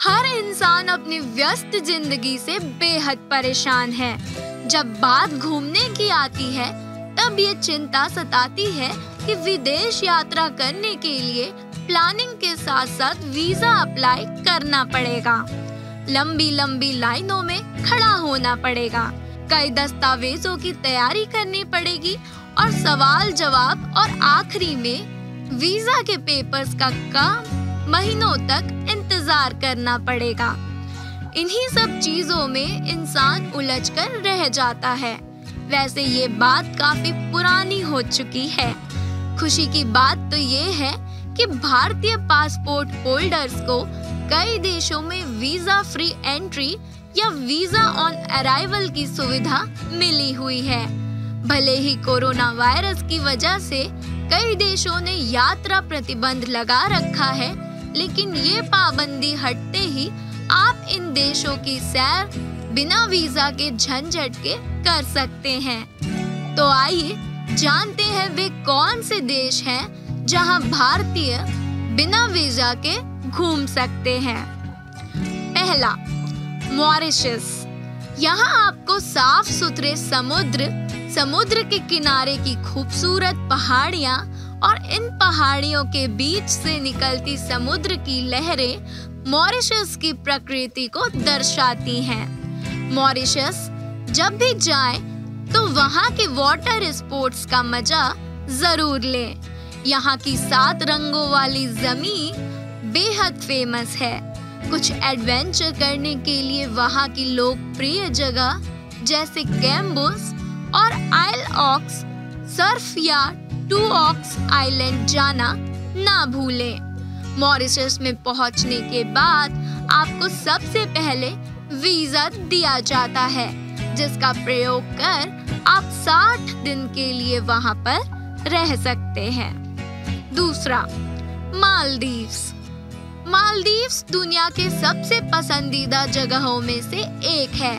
हर इंसान अपनी व्यस्त जिंदगी से बेहद परेशान है। जब बात घूमने की आती है तब ये चिंता सताती है कि विदेश यात्रा करने के लिए प्लानिंग के साथ साथ वीजा अप्लाई करना पड़ेगा। लंबी लंबी लाइनों में खड़ा होना पड़ेगा, कई दस्तावेजों की तैयारी करनी पड़ेगी और सवाल जवाब और आखिरी में वीजा के पेपर्स का काम महीनों तक इंतजार करना पड़ेगा। इन्हीं सब चीजों में इंसान उलझकर रह जाता है। वैसे ये बात काफी पुरानी हो चुकी है। खुशी की बात तो ये है कि भारतीय पासपोर्ट होल्डर्स को कई देशों में वीजा फ्री एंट्री या वीजा ऑन अराइवल की सुविधा मिली हुई है। भले ही कोरोना वायरस की वजह से कई देशों ने यात्रा प्रतिबंध लगा रखा है, लेकिन ये पाबंदी हटते ही आप इन देशों की सैर बिना वीजा के झंझट के कर सकते हैं। तो आइए जानते हैं वे कौन से देश हैं जहां भारतीय बिना वीजा के घूम सकते हैं। पहला, मॉरिशस। यहाँ आपको साफ सुथरे समुद्र के किनारे की खूबसूरत पहाड़ियाँ और इन पहाड़ियों के बीच से निकलती समुद्र की लहरें मॉरिशस की प्रकृति को दर्शाती हैं। मॉरिशस जब भी जाएं तो वहाँ के वाटर स्पोर्ट्स का मजा जरूर लें। यहाँ की 7 रंगों वाली जमीन बेहद फेमस है। कुछ एडवेंचर करने के लिए वहाँ की लोकप्रिय जगह जैसे कैम्बोस और आइल ऑक्स सर्फ या 2 ऑक्स आइलैंड जाना ना भूलें। मॉरिशस में पहुंचने के बाद आपको सबसे पहले वीजा दिया जाता है, जिसका प्रयोग कर आप 60 दिन के लिए वहां पर रह सकते हैं। दूसरा, मालदीव्स। मालदीव्स दुनिया के सबसे पसंदीदा जगहों में से एक है।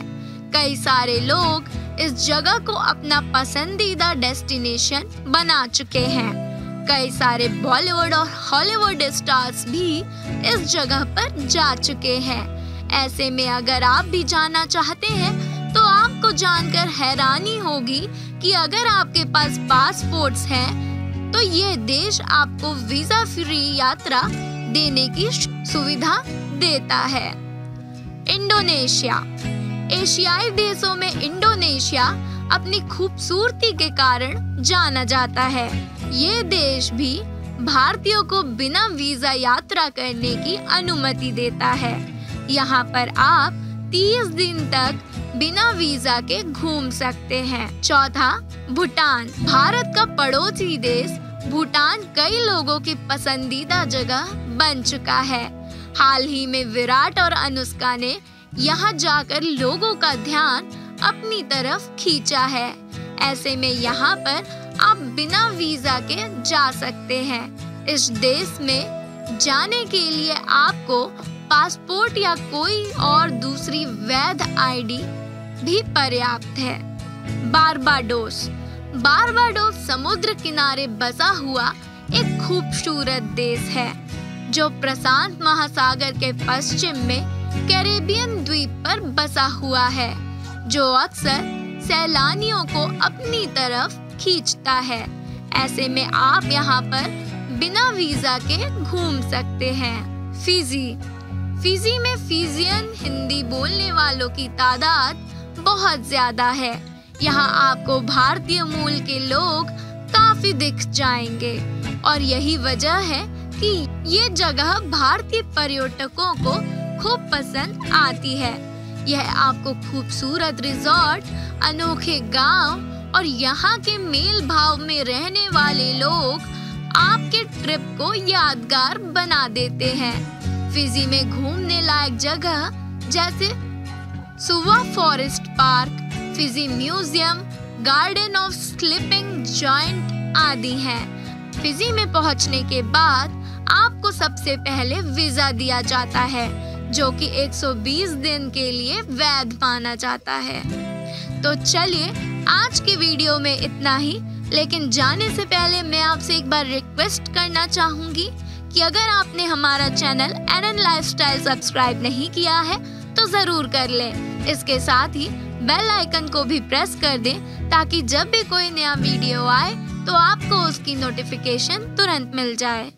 कई सारे लोग इस जगह को अपना पसंदीदा डेस्टिनेशन बना चुके हैं। कई सारे बॉलीवुड और हॉलीवुड स्टार्स भी इस जगह पर जा चुके हैं। ऐसे में अगर आप भी जाना चाहते हैं तो आपको जानकर हैरानी होगी कि अगर आपके पास पासपोर्ट्स हैं तो ये देश आपको वीजा फ्री यात्रा देने की सुविधा देता है। इंडोनेशिया। एशियाई देशों में इंडोनेशिया अपनी खूबसूरती के कारण जाना जाता है। ये देश भी भारतीयों को बिना वीजा यात्रा करने की अनुमति देता है। यहाँ पर आप 30 दिन तक बिना वीजा के घूम सकते हैं। चौथा, भूटान। भारत का पड़ोसी देश भूटान कई लोगों की पसंदीदा जगह बन चुका है। हाल ही में विराट और अनुष्का ने यहाँ जाकर लोगों का ध्यान अपनी तरफ खींचा है। ऐसे में यहाँ पर आप बिना वीजा के जा सकते हैं। इस देश में जाने के लिए आपको पासपोर्ट या कोई और दूसरी वैध आईडी भी पर्याप्त है। बारबाडोस। बारबाडोस समुद्र किनारे बसा हुआ एक खूबसूरत देश है, जो प्रशांत महासागर के पश्चिम में कैरेबियन द्वीप पर बसा हुआ है, जो अक्सर सैलानियों को अपनी तरफ खींचता है। ऐसे में आप यहाँ पर बिना वीजा के घूम सकते हैं। फिजी। फिजी में फिजियन हिंदी बोलने वालों की तादाद बहुत ज्यादा है। यहाँ आपको भारतीय मूल के लोग काफी दिख जाएंगे और यही वजह है कि ये जगह भारतीय पर्यटकों को खूब पसंद आती है। यह आपको खूबसूरत रिजॉर्ट, अनोखे गांव और यहाँ के मेल भाव में रहने वाले लोग आपके ट्रिप को यादगार बना देते हैं। फिजी में घूमने लायक जगह जैसे सुवा forest park, Fiji museum, garden of sleeping joint आदि हैं। फिजी में पहुंचने के बाद आपको सबसे पहले वीजा दिया जाता है, जो कि 120 दिन के लिए वैध माना जाता है। तो चलिए आज की वीडियो में इतना ही, लेकिन जाने से पहले मैं आपसे एक बार रिक्वेस्ट करना चाहूंगी कि अगर आपने हमारा चैनल NN लाइफस्टाइल सब्सक्राइब नहीं किया है तो जरूर कर लें। इसके साथ ही बेल आइकन को भी प्रेस कर दें ताकि जब भी कोई नया वीडियो आए तो आपको उसकी नोटिफिकेशन तुरंत मिल जाए।